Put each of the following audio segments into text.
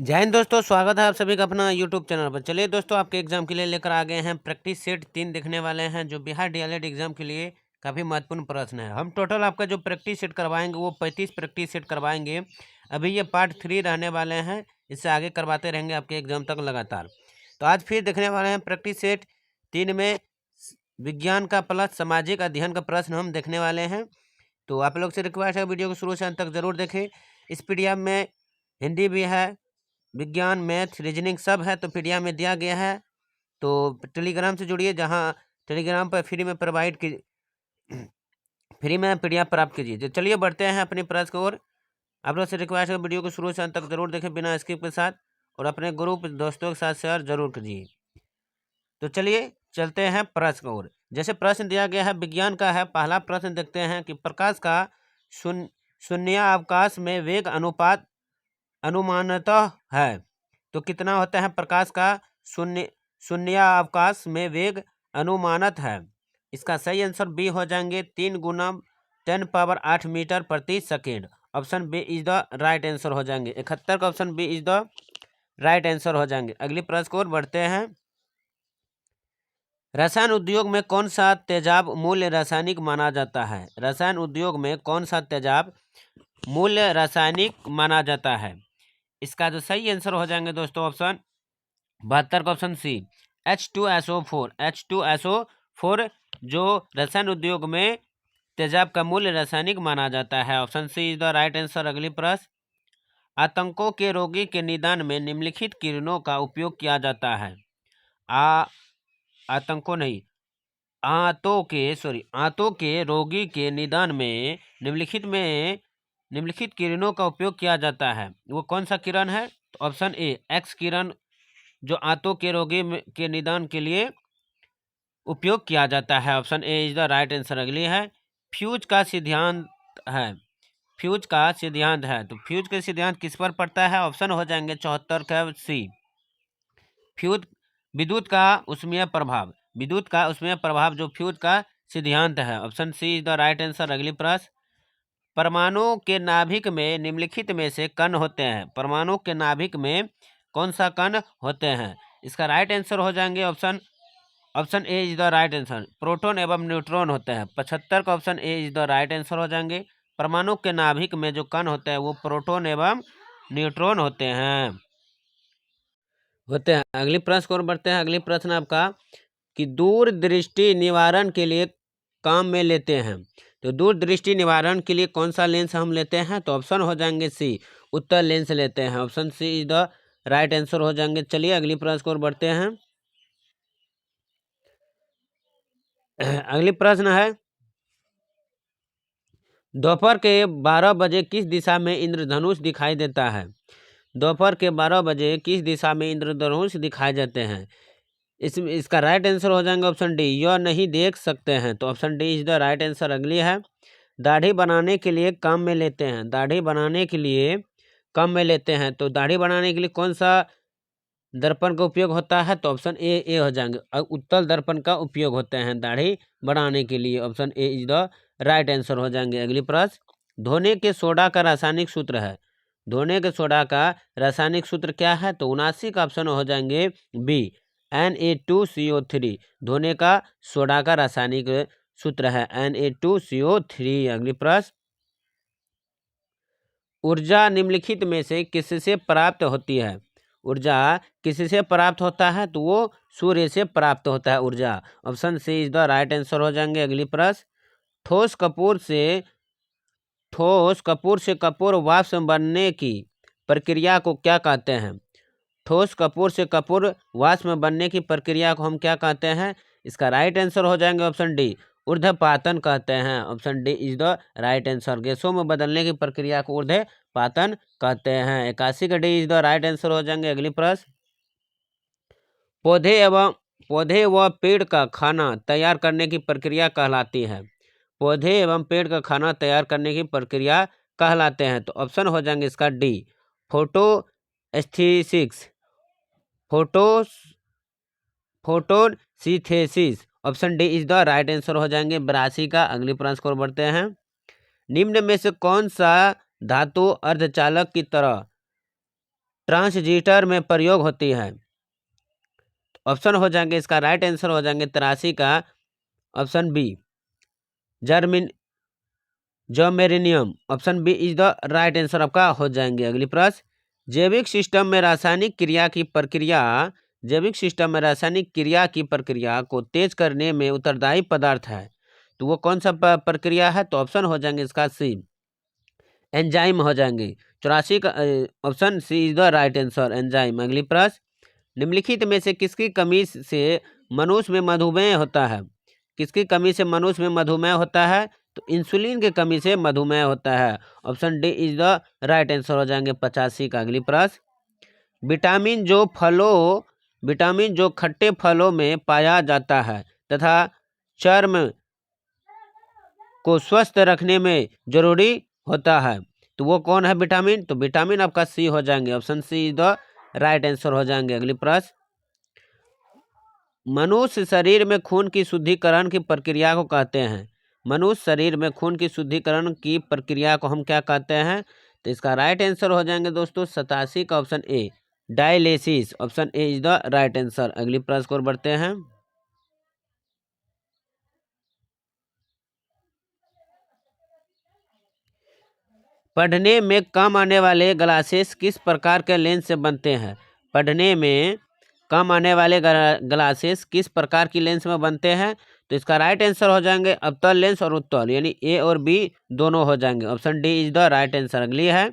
जय हिंद दोस्तों, स्वागत है आप सभी का अपना यूट्यूब चैनल पर। चलिए दोस्तों, आपके एग्जाम के लिए लेकर आ गए हैं प्रैक्टिस सेट 3 देखने वाले हैं, जो बिहार डीएलएड एग्जाम के लिए काफ़ी महत्वपूर्ण प्रश्न है। हम टोटल आपका जो प्रैक्टिस सेट करवाएंगे वो 35 प्रैक्टिस सेट करवाएंगे। अभी ये पार्ट 3 रहने वाले हैं, इससे आगे करवाते रहेंगे आपके एग्जाम तक लगातार। तो आज फिर देखने वाले हैं प्रैक्टिस सेट 3 में विज्ञान का प्लस सामाजिक अध्ययन का प्रश्न हम देखने वाले हैं। तो आप लोग से रिक्वेस्ट है, वीडियो को शुरू से अंत तक जरूर देखें। इस पीडीएफ में हिंदी भी है, विज्ञान, मैथ, रीजनिंग सब है, तो पीडीएफ में दिया गया है। तो टेलीग्राम से जुड़िए, जहाँ टेलीग्राम पर फ्री में प्रोवाइड की फ्री में पीडीएफ प्राप्त कीजिए। तो चलिए बढ़ते हैं अपनी प्रश्न की ओर। आप लोग से रिक्वेस्ट है, वीडियो को शुरू से अंत तक जरूर देखें बिना स्किप के साथ, और अपने ग्रुप दोस्तों के साथ शेयर जरूर कीजिए। तो चलिए चलते हैं प्रश्न की ओर। जैसे प्रश्न दिया गया है, विज्ञान का है। पहला प्रश्न देखते हैं कि प्रकाश का शून्यावकाश में वेग अनुपात अनुमानतः है, तो कितना होता है? प्रकाश का शून्यावकाश में वेग अनुमानत है। इसका सही आंसर बी हो जाएंगे 3 गुना 10⁸ मीटर प्रति second. Option B is the right answer हो जाएंगे। 71 का option B is the right answer हो जाएंगे। अगली प्रश्न को बढ़ते हैं। रसायन उद्योग में कौन सा तेजाब मूल्य रासायनिक माना जाता है? रसायन उद्योग में कौन सा तेजाब मूल्य रासायनिक माना जाता है? इसका जो सही आंसर हो जाएंगे दोस्तों ऑप्शन 72 का ऑप्शन सी, H2SO4। H2SO4 जो रसायन उद्योग में तेजाब का मूल्य रासायनिक माना जाता है। Option C is the right answer. अगली प्रश्न, आतंकों के रोगी के निदान में निम्नलिखित किरणों का उपयोग किया जाता है? आतंकों नहीं, आंतों के रोगी के निदान में निम्नलिखित किरणों का उपयोग किया जाता है। वो कौन सा किरण है? तो ऑप्शन ए, एक्स किरण, जो आंतों के रोगी के निदान के लिए उपयोग किया जाता है। Option A is the right answer. अगली है, फ्यूज का सिद्धांत है। फ्यूज का सिद्धांत है, तो फ्यूज का सिद्धांत किस पर पड़ता है? ऑप्शन हो जाएंगे 74 का सी, फ्यूज विद्युत का उष्मीय प्रभाव। विद्युत का उष्मीय प्रभाव जो फ्यूज का सिद्धांत है। Option C is the right answer. अगली प्रश्न, परमाणु के नाभिक में निम्नलिखित में से कण होते हैं? परमाणु के नाभिक में कौन सा कण होते हैं? इसका राइट आंसर हो जाएंगे option A is the right answer, proton एवं न्यूट्रॉन होते हैं। 75 का option A is the right answer हो जाएंगे। परमाणु के नाभिक में जो कण होते हैं वो प्रोटॉन एवं न्यूट्रॉन होते हैं। अगली प्रश्न को बढ़ते हैं। अगली प्रश्न आपका कि दूर दृष्टि निवारण के लिए काम में लेते हैं, तो दूर दृष्टि निवारण के लिए कौन सा लेंस हम लेते हैं? तो ऑप्शन हो जाएंगे सी, उत्तल लेंस लेते हैं। Option C is the right answer हो जाएंगे। चलिए अगली प्रश्न को बढ़ते हैं। अगली प्रश्न है, दोपहर के 12 बजे किस दिशा में इंद्रधनुष दिखाई देता है? दोपहर के 12 बजे किस दिशा में इंद्रधनुष दिखाई देते हैं? इसका राइट आंसर हो जाएंगे ऑप्शन डी, यह नहीं देख सकते हैं। तो option D is the right answer. अगली है, दाढ़ी बनाने के लिए काम में लेते हैं। दाढ़ी बनाने के लिए काम में लेते हैं, तो दाढ़ी बनाने के लिए कौन सा दर्पण का उपयोग होता है? तो ऑप्शन ए हो जाएंगे, उत्तल दर्पण का उपयोग होते हैं दाढ़ी बनाने के लिए। Option A is the right answer हो जाएंगे। अगली प्रश्न, धोने के सोडा का रासायनिक सूत्र है। धोने के सोडा का रासायनिक सूत्र क्या है? तो 79 का ऑप्शन हो जाएंगे बी, Na2CO3। धोने का सोडा का रासायनिक सूत्र है Na2CO3। अगली प्रश्न, ऊर्जा निम्नलिखित में से किससे प्राप्त होती है? ऊर्जा किससे प्राप्त होता है? तो वो सूर्य से प्राप्त होता है ऊर्जा। Option C is the right answer हो जाएंगे। अगली प्रश्न, ठोस कपूर से कपूर वाष्प बनने की प्रक्रिया को क्या कहते हैं? ठोस कपूर से कपूर वाष्प बनने की प्रक्रिया को हम क्या कहते हैं? इसका राइट आंसर हो जाएंगे ऑप्शन डी, ऊर्ध्वपातन कहते हैं। Option D is the right answer. गैसों में बदलने की प्रक्रिया को ऊर्ध्वपातन कहते हैं। 81 का D is the right answer हो जाएंगे। अगली प्रश्न, पौधे व पेड़ का खाना तैयार करने की प्रक्रिया कहलाती है। पौधे एवं पेड़ का खाना तैयार करने की प्रक्रिया कहलाते हैं। तो ऑप्शन हो जाएंगे इसका D, photosynthesis. Photosynthesis. Option D is the right answer हो जाएंगे। 82 का। अगली प्रश्न को बढ़ते हैं। निम्न में से कौन सा धातु अर्धचालक की तरह ट्रांसजीटर में प्रयोग होती है। ऑप्शन हो जाएंगे, इसका राइट आंसर हो जाएंगे 83 का ऑप्शन बी जर्मिन germanium. Option B is the right answer आपका हो जाएंगे। अगली प्रश्न, जैविक सिस्टम में रासायनिक क्रिया की प्रक्रिया जैविक सिस्टम में रासायनिक क्रिया की प्रक्रिया को तेज करने में उत्तरदायी पदार्थ है, तो वो कौन सा प्रक्रिया है? तो ऑप्शन हो जाएंगे इसका सी एंजाइम हो जाएंगे। 84 का option C is the right answer enzyme. अगली प्रश्न, निम्नलिखित में से किसकी कमी से मनुष्य में मधुमेह होता है? किसकी कमी से मनुष्य में मधुमेह होता है? तो इंसुलिन की कमी से मधुमेह होता है। Option D is the right answer हो जाएंगे 85 का। अगली प्रश्न, विटामिन जो खट्टे फलों में पाया जाता है तथा चर्म को स्वस्थ रखने में जरूरी होता है, तो वो कौन है विटामिन? तो विटामिन आपका सी हो जाएंगे। Option C is the right answer हो जाएंगे। अगली प्रश्न, मनुष्य शरीर में खून की शुद्धिकरण की प्रक्रिया को कहते हैं। मनुष्य शरीर में खून की शुद्धिकरण की प्रक्रिया को हम क्या कहते हैं? तो इसका राइट आंसर हो जाएंगे दोस्तों 87 का option A dialysis. Option A is the right answer. अगली प्रश्न को बढ़ते हैं, पढ़ने में कम आने वाले ग्लासेस किस प्रकार के लेंस से बनते हैं? पढ़ने में कम आने वाले ग्लासेस किस प्रकार की लेंस में बनते हैं? तो इसका राइट आंसर हो जाएंगे अवतल लेंस और उत्तल, यानी ए और बी दोनों हो जाएंगे। Option D is the right answer. अगली है,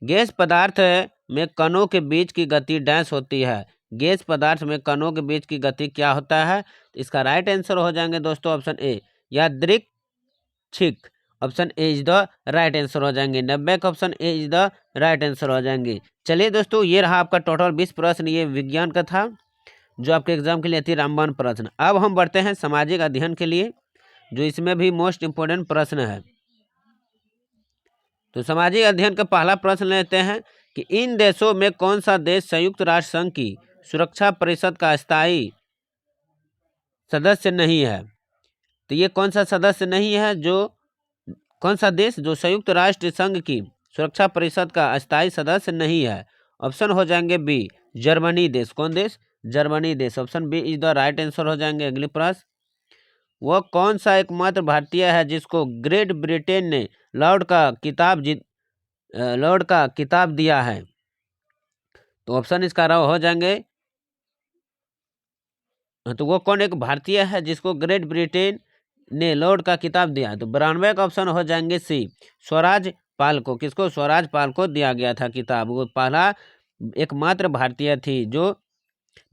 गैस पदार्थ में कणों के बीच की गति डैश होती है। गैस पदार्थ में कणों के बीच की गति क्या होता है? तो इसका राइट आंसर हो जाएंगे दोस्तों ऑप्शन ए यादृच्छिक। Option A is the right answer हो जाएंगे। 90 का option A is the right answer हो जाएंगे। चलिए दोस्तों, ये रहा आपका टोटल 20 प्रश्न, ये विज्ञान का था जो आपके एग्जाम के लिए अति रामबाण प्रश्न। अब हम बढ़ते हैं सामाजिक अध्ययन के लिए, जो इसमें भी मोस्ट इंपोर्टेंट प्रश्न है। तो सामाजिक अध्ययन का पहला प्रश्न लेते हैं कि इन देशों में कौन सा देश संयुक्त राष्ट्र संघ की सुरक्षा परिषद का स्थायी सदस्य नहीं है? तो ये कौन सा सदस्य नहीं है? कौन सा देश जो संयुक्त राष्ट्र संघ की सुरक्षा परिषद का अस्थायी सदस्य नहीं है? ऑप्शन हो जाएंगे बी जर्मनी देश। कौन देश? जर्मनी देश। Option B is the right answer हो जाएंगे। अगली प्रश्न, वह कौन सा एकमात्र भारतीय है जिसको ग्रेट ब्रिटेन ने लॉर्ड का किताब दिया है? तो ऑप्शन इसका हो जाएंगे, तो वो कौन एक भारतीय है जिसको ग्रेट ब्रिटेन ने लॉर्ड का किताब दिया? तो 92 का ऑप्शन हो जाएंगे सी स्वराज पाल को। किसको? स्वराज पाल को दिया गया था किताब। वो पहला एकमात्र भारतीय थी जो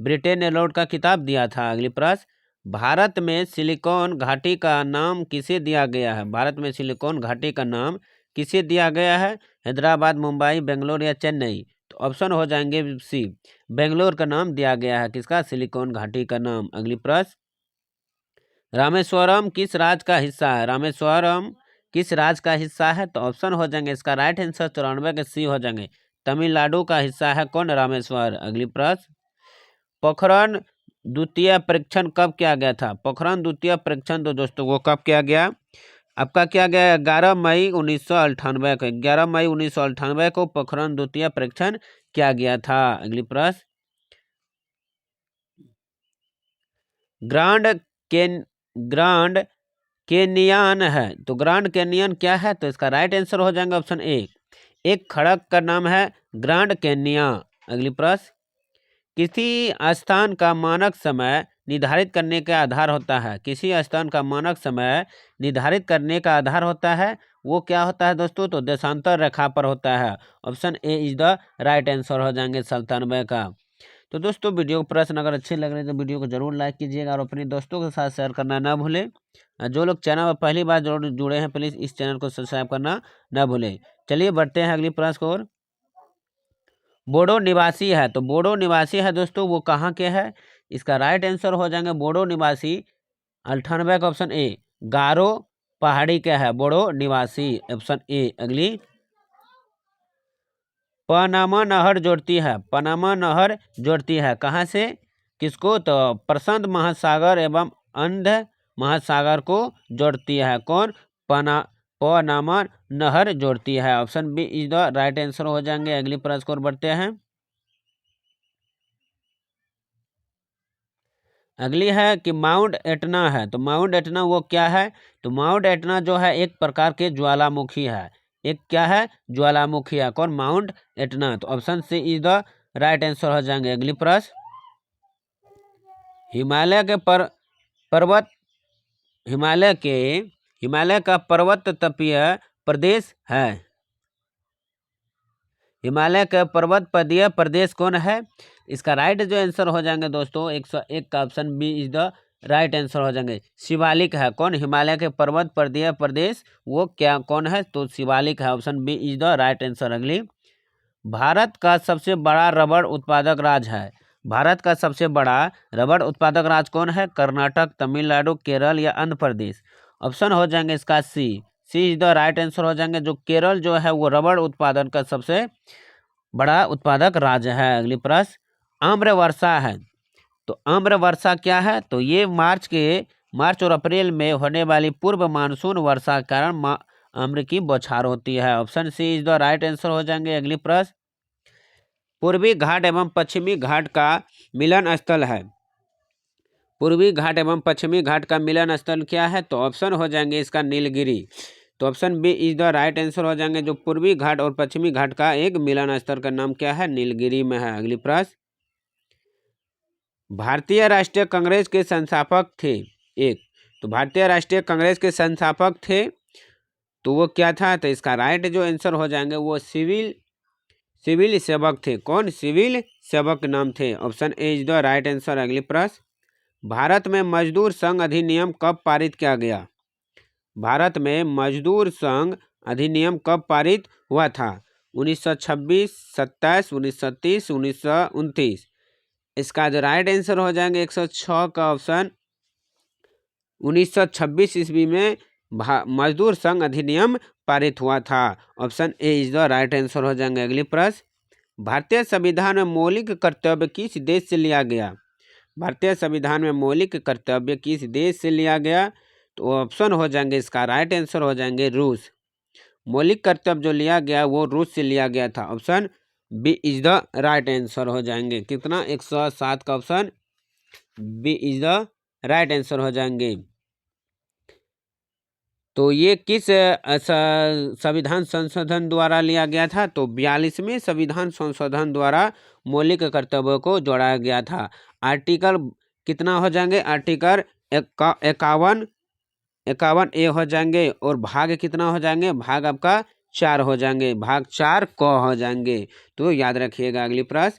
ब्रिटेन ने लॉर्ड का किताब दिया था। अगली प्रश्न, भारत में सिलिकॉन घाटी का नाम किसे दिया गया है? भारत में सिलिकॉन घाटी का नाम किसे दिया गया है? हैदराबाद, मुंबई, बेंगलोर या चेन्नई? तो ऑप्शन हो जाएंगे सी बेंगलोर का नाम दिया गया है। किसका? सिलिकॉन घाटी का नाम। अगली प्रश्न, रामेश्वरम किस राज्य का हिस्सा है? रामेश्वरम किस राज्य का हिस्सा है? तो ऑप्शन हो जाएंगे इसका राइट आंसर 94 के सी हो जाएंगे। तमिलनाडु का हिस्सा है कौन? रामेश्वर। अगली प्रश्न, पोखरण द्वितीय परीक्षण कब किया गया था? पोखरण द्वितीय परीक्षण तो दोस्तों वो कब किया गया? आपका क्या गया 11 मई 1998 को। 11 मई 1998 को पोखरण द्वितीय परीक्षण किया गया था। अगली प्रश्न, ग्रांड कैनियन है, तो ग्रांड कैनियन क्या है? तो इसका राइट आंसर हो जाएगा ऑप्शन ए एक खड़क का नाम है ग्रांड कैनियन। अगली प्रश्न, किसी स्थान का मानक समय निर्धारित करने का आधार होता है? किसी स्थान का मानक समय निर्धारित करने का आधार होता है, वो क्या होता है दोस्तों? तो देशांतर रेखा पर होता है। Option A is the right answer हो जाएंगे 97 का। तो दोस्तों, वीडियो के प्रश्न अगर अच्छे लग रहे हैं तो वीडियो को जरूर लाइक कीजिएगा और अपने दोस्तों के साथ शेयर करना ना भूलें। जो लोग चैनल पर पहली बार जुड़े हैं प्लीज़ इस चैनल को सब्सक्राइब करना ना भूलें। चलिए बढ़ते हैं अगली प्रश्न को। बोडो निवासी है, तो बोडो निवासी है दोस्तों वो कहाँ के है? इसका राइट आंसर हो जाएंगे बोडो निवासी 98 का ऑप्शन ए गारो पहाड़ी के है बोडो निवासी। Option A. अगली, पनामा नहर जोड़ती है, पनामा नहर जोड़ती है कहाँ से किसको? तो प्रशांत महासागर एवं अंध महासागर को जोड़ती है। कौन? पनामा नहर जोड़ती है। Option B is the right answer हो जाएंगे। अगली प्रश्न को बढ़ते हैं, अगली है कि माउंट एटना है, तो माउंट एटना वो क्या है, तो माउंट एटना जो है एक प्रकार के ज्वालामुखी है, एक क्या है, ज्वालामुखी है। कौन, माउंट एटना। तो option C is the right answer हो जाएंगे। अगली प्रश्न, हिमालय के पर्वत हिमालय का पर्वत तपीय प्रदेश है। हिमालय का पर्वत पदीय प्रदेश कौन है। इसका राइट जो आंसर हो जाएंगे दोस्तों 101 का option B is the right answer हो जाएंगे। शिवालिक है। कौन, हिमालय के पर्वत पदीय प्रदेश वो क्या कौन है, तो शिवालिक है। Option B is the right answer. अगली, भारत का सबसे बड़ा रबड़ उत्पादक राज्य है। भारत का सबसे बड़ा रबड़ उत्पादक राज्य कौन है। कर्नाटक, तमिलनाडु, केरल या आंध्र प्रदेश। ऑप्शन हो जाएंगे इसका सी इज द राइट आंसर हो जाएंगे। जो केरल जो है वो रबड़ उत्पादन का सबसे बड़ा उत्पादक राज्य है। अगली प्रश्न, आम्र वर्षा है, तो आम्र वर्षा क्या है, तो ये मार्च और अप्रैल में होने वाली पूर्व मानसून वर्षा के कारण आम्र की बौछार होती है। Option C is the right answer हो जाएंगे। अगली प्रश्न, पूर्वी घाट एवं पश्चिमी घाट का मिलन स्थल है। पूर्वी घाट एवं पश्चिमी घाट का मिलन स्थल क्या है, तो ऑप्शन हो जाएंगे इसका नीलगिरी। तो option B is the right answer हो जाएंगे। जो पूर्वी घाट और पश्चिमी घाट का एक मिलन स्थल का नाम क्या है, नीलगिरी में है। अगली प्रश्न, भारतीय राष्ट्रीय कांग्रेस के संस्थापक थे एक, तो भारतीय राष्ट्रीय कांग्रेस के संस्थापक थे तो वो क्या था, तो इसका राइट जो आंसर हो जाएंगे वो सिविल सेवक थे। कौन, सिविल सेवक नाम थे। Option A is the right answer. अगली प्रश्न, भारत में मजदूर संघ अधिनियम कब पारित किया गया। भारत में मजदूर संघ अधिनियम कब पारित हुआ था। 1926, 27, 1930, 1929। इसका जो राइट आंसर हो जाएंगे 106 का ऑप्शन 1926 ईस्वी में मजदूर संघ अधिनियम पारित हुआ था। Option A is the right answer हो जाएंगे। अगली प्रश्न, भारतीय संविधान में मौलिक कर्तव्य किस देश से लिया गया। भारतीय संविधान में मौलिक कर्तव्य किस देश से लिया गया, तो ऑप्शन हो जाएंगे इसका राइट आंसर हो जाएंगे रूस। मौलिक कर्तव्य जो लिया गया वो रूस से लिया गया था। Option B is the right answer हो जाएंगे। कितना, 107 का option B is the right answer हो जाएंगे। तो ये किस संविधान संशोधन द्वारा लिया गया था, तो 42वें संविधान संशोधन द्वारा मौलिक कर्तव्यों को जोड़ा गया था। आर्टिकल कितना हो जाएंगे, आर्टिकल 51 ए हो जाएंगे और भाग कितना हो जाएंगे, भाग आपका 4 हो जाएंगे, भाग 4 क हो जाएंगे। तो याद रखिएगा। अगली प्रश्न,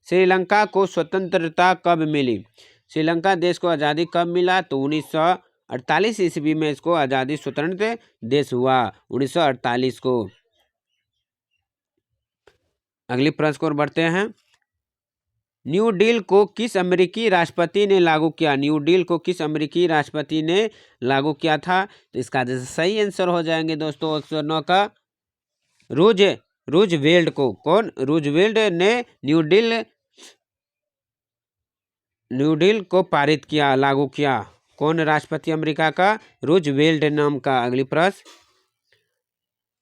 श्रीलंका को स्वतंत्रता कब मिली। श्रीलंका देश को आज़ादी कब मिला, तो 1948 ईस्वी में इसको आज़ादी स्वतंत्र देश हुआ 1948 को। अगली प्रश्न को बढ़ते हैं, न्यू डील को किस अमेरिकी राष्ट्रपति ने लागू किया। न्यू डील को किस अमेरिकी राष्ट्रपति ने लागू किया था, तो इसका जैसे सही आंसर हो जाएंगे दोस्तों 109 का रूजवेल्ट को। कौन, रूजवेल्ट ने न्यू डील को पारित किया, लागू किया। कौन राष्ट्रपति अमेरिका का, रूजवेल्ट नाम का। अगली प्रश्न,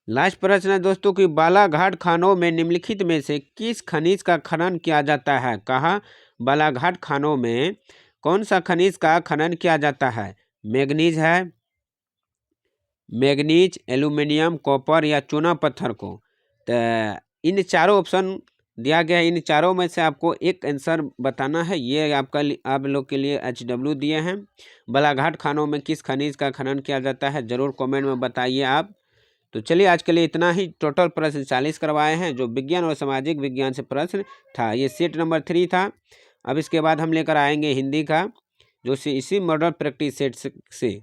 लास्ट प्रश्न है दोस्तों कि बालाघाट खानों में निम्नलिखित में से किस खनिज का खनन किया जाता है। कहाँ, बालाघाट खानों में कौन सा खनिज का खनन किया जाता है। मैग्नीज है, मैग्नीज, एल्यूमिनियम, कॉपर या चूना पत्थर को। तो इन चारों ऑप्शन दिया गया है, इन चारों में से आपको एक आंसर बताना है। ये आप लोग के लिए HW दिए हैं। बालाघाट खानों में किस खनिज का खनन किया जाता है, जरूर कमेंट में बताइए आप। तो चलिए आज के लिए इतना ही। टोटल प्रश्न 40 करवाए हैं, जो विज्ञान और सामाजिक विज्ञान से प्रश्न था। ये सेट नंबर 3 था। अब इसके बाद हम लेकर आएंगे हिंदी का, जो इसी मॉडल प्रैक्टिस सेट से।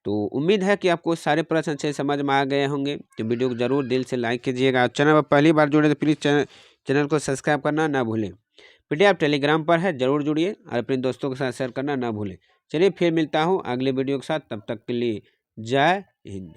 तो उम्मीद है कि आपको सारे प्रश्न अच्छे समझ में आ गए होंगे। तो वीडियो को जरूर दिल से लाइक कीजिएगा। चैनल पर पहली बार जुड़े तो प्लीज़ चैनल को सब्सक्राइब करना ना भूलें। PDF टेलीग्राम पर है, जरूर जुड़िए और अपने दोस्तों के साथ शेयर करना ना भूलें। चलिए फिर मिलता हूँ अगले वीडियो के साथ, तब तक के लिए जय हिंद।